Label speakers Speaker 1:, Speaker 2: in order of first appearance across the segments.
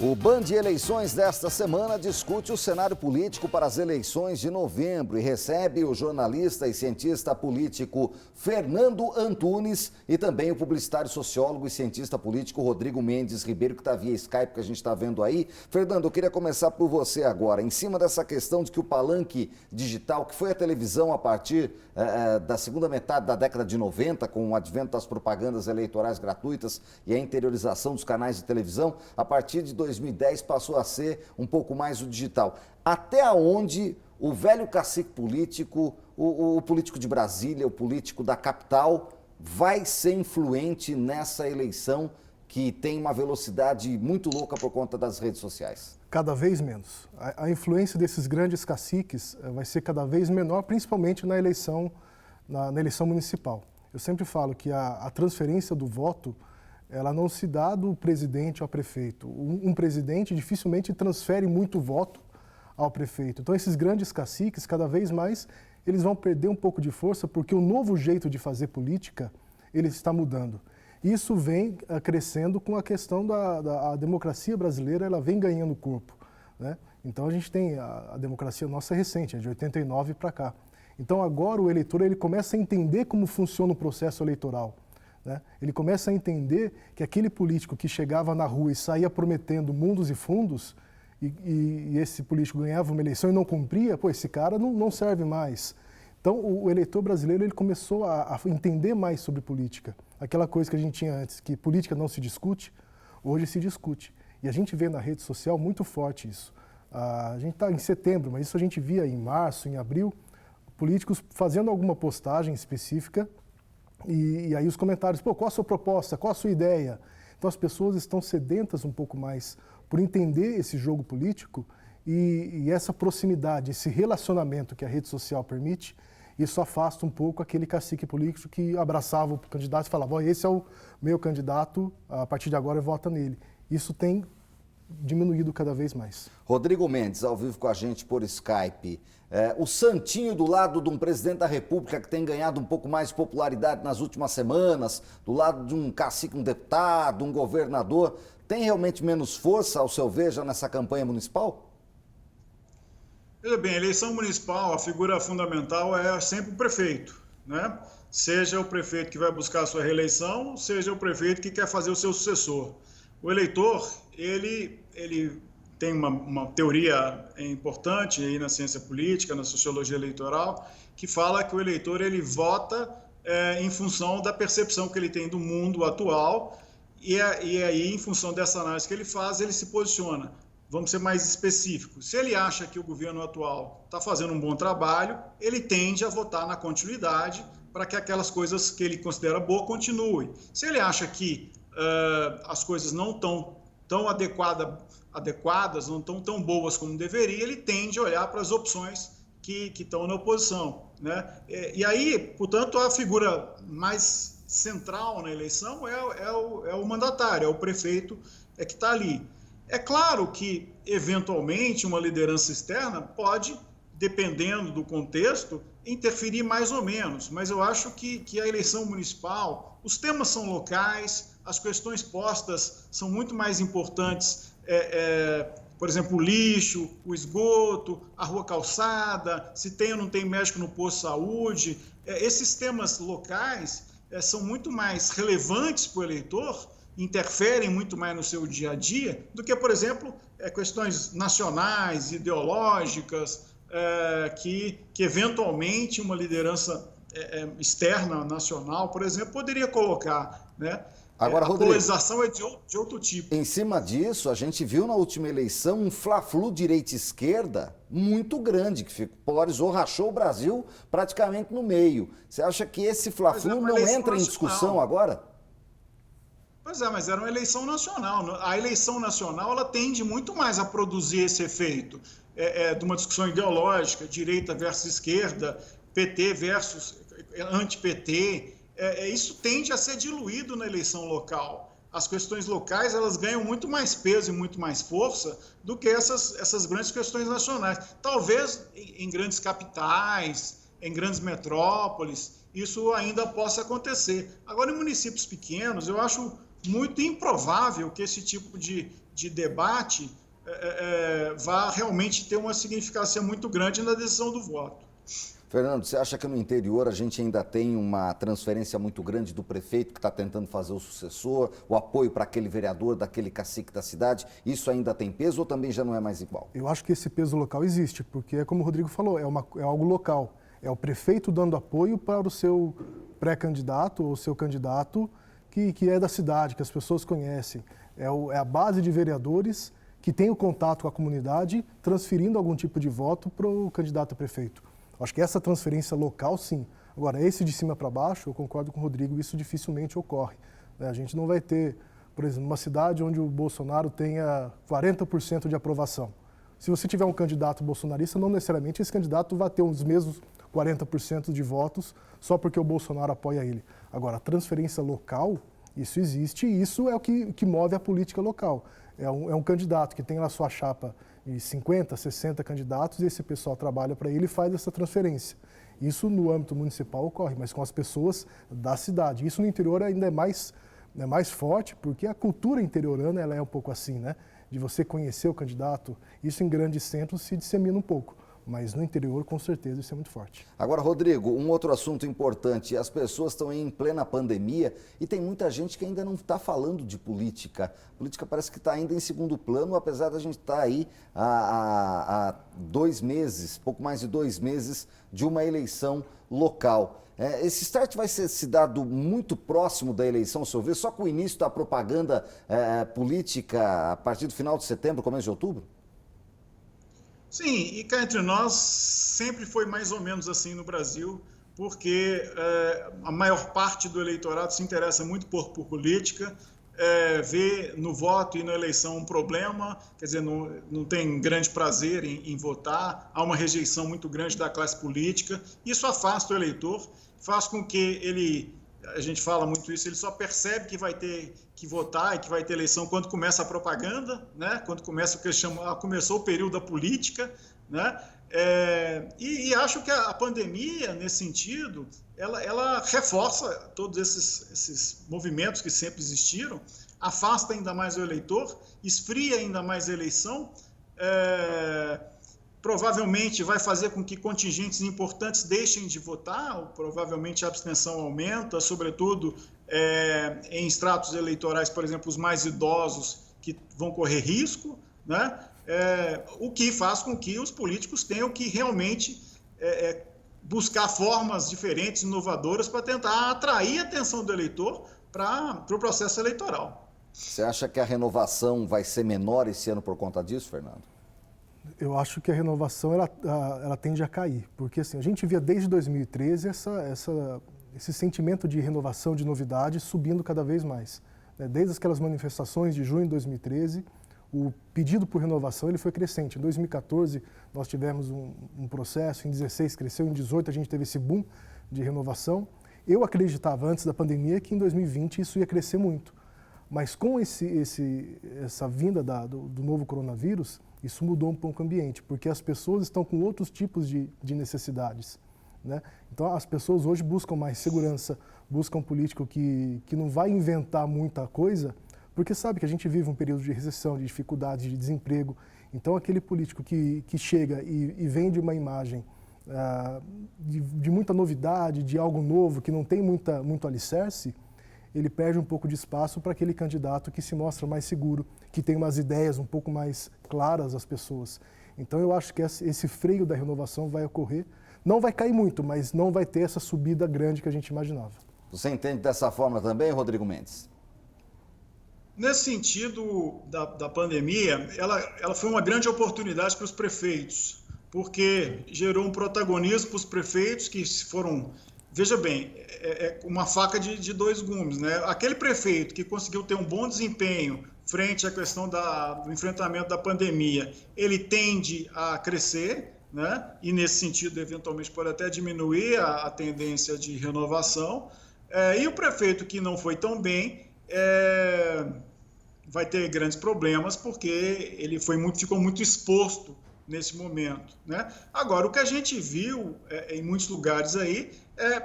Speaker 1: O Band de Eleições desta semana discute o cenário político para as eleições de novembro e recebe o jornalista e cientista político Fernando Antunes e também o publicitário, sociólogo e cientista político Rodrigo Mendes Ribeiro, que está via Skype, que a gente está vendo aí. Fernando, eu queria começar por você agora, em cima dessa questão de que o palanque digital, que foi a televisão a partir da segunda metade da década de 90, com o advento das propagandas eleitorais gratuitas e a interiorização dos canais de televisão, a partir de 2010 passou a ser um pouco mais o digital. Até onde o velho cacique político, o político de Brasília, o político da capital, vai ser influente nessa eleição que tem uma velocidade muito louca por conta das redes sociais?
Speaker 2: Cada vez menos. A influência desses grandes caciques vai ser cada vez menor, principalmente na eleição municipal. Eu sempre falo que a transferência do voto, ela não se dá do presidente ao prefeito. Um presidente dificilmente transfere muito voto ao prefeito. Então, esses grandes caciques, cada vez mais, eles vão perder um pouco de força, porque o novo jeito de fazer política, ele está mudando. Isso vem crescendo com a questão da democracia brasileira, ela vem ganhando corpo, né? Então, a gente tem a democracia nossa recente, é de 89 para cá. Então, agora o eleitor ele começa a entender como funciona o processo eleitoral, né? Ele começa a entender que aquele político que chegava na rua e saía prometendo mundos e fundos, e esse político ganhava uma eleição e não cumpria, pô, esse cara não serve mais. Então, o eleitor brasileiro ele começou a entender mais sobre política. Aquela coisa que a gente tinha antes, que política não se discute, hoje se discute. E a gente vê na rede social muito forte isso. A gente está em setembro, mas isso a gente via em março, em abril, políticos fazendo alguma postagem específica e aí os comentários, pô, qual a sua proposta, qual a sua ideia? Então, as pessoas estão sedentas um pouco mais por entender esse jogo político e essa proximidade, esse relacionamento que a rede social permite, isso afasta um pouco aquele cacique político que abraçava o candidato e falava, oh, esse é o meu candidato, a partir de agora eu voto nele. Isso tem diminuído cada vez mais.
Speaker 1: Rodrigo Mendes, ao vivo com a gente por Skype. O santinho do lado de um presidente da República que tem ganhado um pouco mais de popularidade nas últimas semanas, do lado de um cacique, um deputado, um governador, tem realmente menos força, ao seu ver, já nessa campanha municipal?
Speaker 3: Veja bem, a eleição municipal, a figura fundamental é sempre o prefeito, né? Seja o prefeito que vai buscar a sua reeleição, seja o prefeito que quer fazer o seu sucessor. O eleitor, ele tem uma teoria importante aí na ciência política, na sociologia eleitoral, que fala que o eleitor ele vota em função da percepção que ele tem do mundo atual e aí, em função dessa análise que ele faz, ele se posiciona. Vamos ser mais específicos. Se ele acha que o governo atual está fazendo um bom trabalho, ele tende a votar na continuidade para que aquelas coisas que ele considera boas continuem. Se ele acha que as coisas não estão tão adequadas, não estão tão boas como deveria, ele tende a olhar para as opções que estão na oposição, né? E aí, portanto, a figura mais central na eleição é o mandatário, é o prefeito que está ali. É claro que, eventualmente, uma liderança externa pode, dependendo do contexto, interferir mais ou menos, mas eu acho que a eleição municipal, os temas são locais, as questões postas são muito mais importantes, por exemplo, o lixo, o esgoto, a rua calçada, se tem ou não tem médico no posto de saúde. Esses temas locais são muito mais relevantes para o eleitor, interferem muito mais no seu dia a dia do que, por exemplo, questões nacionais, ideológicas, que eventualmente uma liderança externa, nacional, por exemplo, poderia colocar, né?
Speaker 1: Agora, Rodrigo,
Speaker 3: a polarização é de outro tipo.
Speaker 1: Em cima disso, a gente viu na última eleição um fla-flu direita-esquerda muito grande, que polarizou, rachou o Brasil praticamente no meio. Você acha que esse fla-flu não entra em discussão agora?
Speaker 3: Pois é, mas era uma eleição nacional. A eleição nacional ela tende muito mais a produzir esse efeito de uma discussão ideológica, direita versus esquerda, PT versus anti-PT. Isso tende a ser diluído na eleição local. As questões locais elas ganham muito mais peso e muito mais força do que essas grandes questões nacionais. Talvez em grandes capitais, em grandes metrópoles, isso ainda possa acontecer. Agora, em municípios pequenos, eu acho muito improvável que esse tipo de debate vá realmente ter uma significância muito grande na decisão do voto.
Speaker 1: Fernando, você acha que no interior a gente ainda tem uma transferência muito grande do prefeito que está tentando fazer o sucessor, o apoio para aquele vereador, daquele cacique da cidade? Isso ainda tem peso ou também já não é mais igual?
Speaker 2: Eu acho que esse peso local existe, porque é como o Rodrigo falou, é algo local. É o prefeito dando apoio para o seu pré-candidato ou seu candidato que é da cidade, que as pessoas conhecem. É a base de vereadores que tem o contato com a comunidade, transferindo algum tipo de voto para o candidato a prefeito. Acho que essa transferência local, sim. Agora, esse de cima para baixo, eu concordo com o Rodrigo, isso dificilmente ocorre. A gente não vai ter, por exemplo, uma cidade onde o Bolsonaro tenha 40% de aprovação. Se você tiver um candidato bolsonarista, não necessariamente esse candidato vai ter os mesmos 40% de votos só porque o Bolsonaro apoia ele. Agora, a transferência local, isso existe e isso é o que move a política local. É um candidato que tem lá sua chapa de 50, 60 candidatos e esse pessoal trabalha para ele e faz essa transferência. Isso no âmbito municipal ocorre, mas com as pessoas da cidade. Isso no interior ainda é mais forte, porque a cultura interiorana ela é um pouco assim, né? De você conhecer o candidato, isso em grandes centros se dissemina um pouco. Mas no interior, com certeza, isso é muito forte.
Speaker 1: Agora, Rodrigo, um outro assunto importante. As pessoas estão em plena pandemia e tem muita gente que ainda não está falando de política. A política parece que está ainda em segundo plano, apesar da gente estar aí há 2 meses, pouco mais de 2 meses, de uma eleição local. Esse start vai ser se dado muito próximo da eleição, se eu ver, só com o início da propaganda política a partir do final de setembro, começo de outubro?
Speaker 3: Sim, e cá entre nós sempre foi mais ou menos assim no Brasil, porque a maior parte do eleitorado se interessa muito por política, vê no voto e na eleição um problema, quer dizer, não tem grande prazer em votar, há uma rejeição muito grande da classe política, isso afasta o eleitor, faz com que a gente fala muito isso, ele só percebe que vai ter que votar e que vai ter eleição quando começa a propaganda, né? Quando começa o que começou o período da política, né? E acho que a pandemia, nesse sentido, ela reforça todos esses movimentos que sempre existiram, afasta ainda mais o eleitor, esfria ainda mais a eleição, provavelmente vai fazer com que contingentes importantes deixem de votar, provavelmente a abstenção aumenta, sobretudo em estratos eleitorais, por exemplo, os mais idosos que vão correr risco, né? O que faz com que os políticos tenham que realmente buscar formas diferentes, inovadoras, para tentar atrair a atenção do eleitor para o processo eleitoral.
Speaker 1: Você acha que a renovação vai ser menor esse ano por conta disso, Fernando?
Speaker 2: Eu acho que a renovação ela tende a cair, porque assim, a gente via desde 2013 esse sentimento de renovação, de novidade, subindo cada vez mais. Desde aquelas manifestações de junho de 2013, o pedido por renovação ele foi crescente. Em 2014 nós tivemos um processo, em 2016 cresceu, em 2018 a gente teve esse boom de renovação. Eu acreditava antes da pandemia que em 2020 isso ia crescer muito, mas com essa vinda do novo coronavírus, isso mudou um pouco o ambiente, porque as pessoas estão com outros tipos de necessidades, né? Então, as pessoas hoje buscam mais segurança, buscam um político que não vai inventar muita coisa, porque sabe que a gente vive um período de recessão, de dificuldade, de desemprego. Então, aquele político que chega e vende uma imagem de muita novidade, de algo novo, que não tem muito alicerce, ele perde um pouco de espaço para aquele candidato que se mostra mais seguro, que tem umas ideias um pouco mais claras às pessoas. Então eu acho que esse freio da renovação vai ocorrer. Não vai cair muito, mas não vai ter essa subida grande que a gente imaginava.
Speaker 1: Você entende dessa forma também, Rodrigo Mendes?
Speaker 3: Nesse sentido da pandemia, ela foi uma grande oportunidade para os prefeitos, porque gerou um protagonismo para os prefeitos que foram... Veja bem, é uma faca de 2 gumes, né? Aquele prefeito que conseguiu ter um bom desempenho frente à questão do enfrentamento da pandemia, ele tende a crescer, né? E nesse sentido, eventualmente, pode até diminuir a tendência de renovação. E o prefeito que não foi tão bem vai ter grandes problemas, porque ele ficou muito exposto nesse momento, né? Agora, o que a gente viu em muitos lugares aí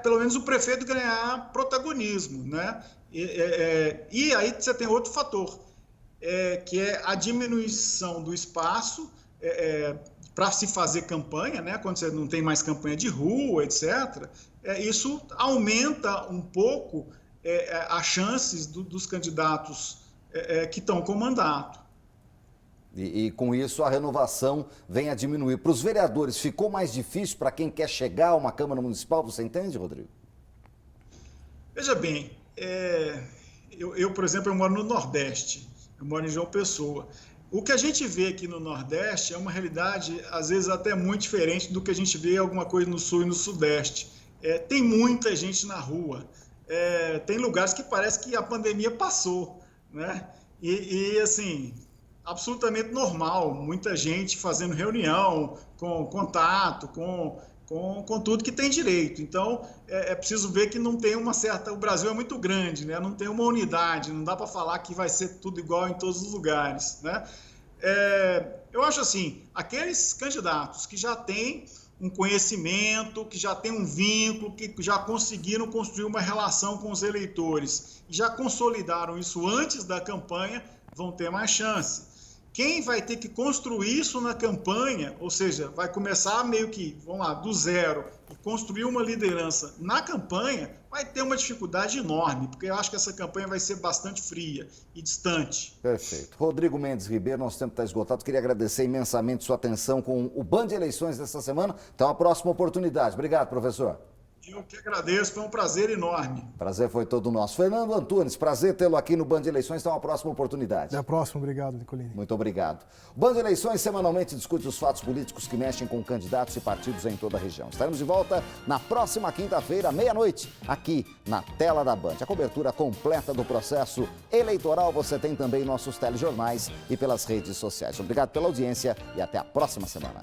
Speaker 3: pelo menos o prefeito ganhar protagonismo, né? E aí você tem outro fator, que é a diminuição do espaço para se fazer campanha, né? Quando você não tem mais campanha de rua, etc. Isso aumenta um pouco as chances dos candidatos que estão com mandato.
Speaker 1: E com isso a renovação vem a diminuir. Para os vereadores, ficou mais difícil para quem quer chegar a uma Câmara Municipal, você entende, Rodrigo?
Speaker 3: Veja bem, eu, por exemplo, eu moro no Nordeste, eu moro em João Pessoa. O que a gente vê aqui no Nordeste é uma realidade, às vezes, até muito diferente do que a gente vê alguma coisa no Sul e no Sudeste. Tem muita gente na rua, tem lugares que parece que a pandemia passou, né? E assim, absolutamente normal, muita gente fazendo reunião, com contato, com tudo que tem direito. Então, é preciso ver que não tem uma certa... O Brasil é muito grande, né? Não tem uma unidade, não dá para falar que vai ser tudo igual em todos os lugares, né? Eu acho assim, aqueles candidatos que já têm um conhecimento, que já têm um vínculo, que já conseguiram construir uma relação com os eleitores e já consolidaram isso antes da campanha, vão ter mais chance. Quem vai ter que construir isso na campanha, ou seja, vai começar meio que, vamos lá, do zero e construir uma liderança na campanha, vai ter uma dificuldade enorme, porque eu acho que essa campanha vai ser bastante fria e distante.
Speaker 1: Perfeito. Rodrigo Mendes Ribeiro, nosso tempo está esgotado. Queria agradecer imensamente sua atenção com o Band de Eleições desta semana. Até uma próxima oportunidade. Obrigado, professor.
Speaker 3: Eu que agradeço, foi um prazer enorme.
Speaker 1: Prazer foi todo nosso. Fernando Antunes, prazer tê-lo aqui no Band de Eleições. Até uma próxima oportunidade.
Speaker 2: Até a próxima, obrigado, Nicolini.
Speaker 1: Muito obrigado. O Band de Eleições semanalmente discute os fatos políticos que mexem com candidatos e partidos em toda a região. Estaremos de volta na próxima quinta-feira, meia-noite, aqui na tela da Band. A cobertura completa do processo eleitoral você tem também em nossos telejornais e pelas redes sociais. Obrigado pela audiência e até a próxima semana.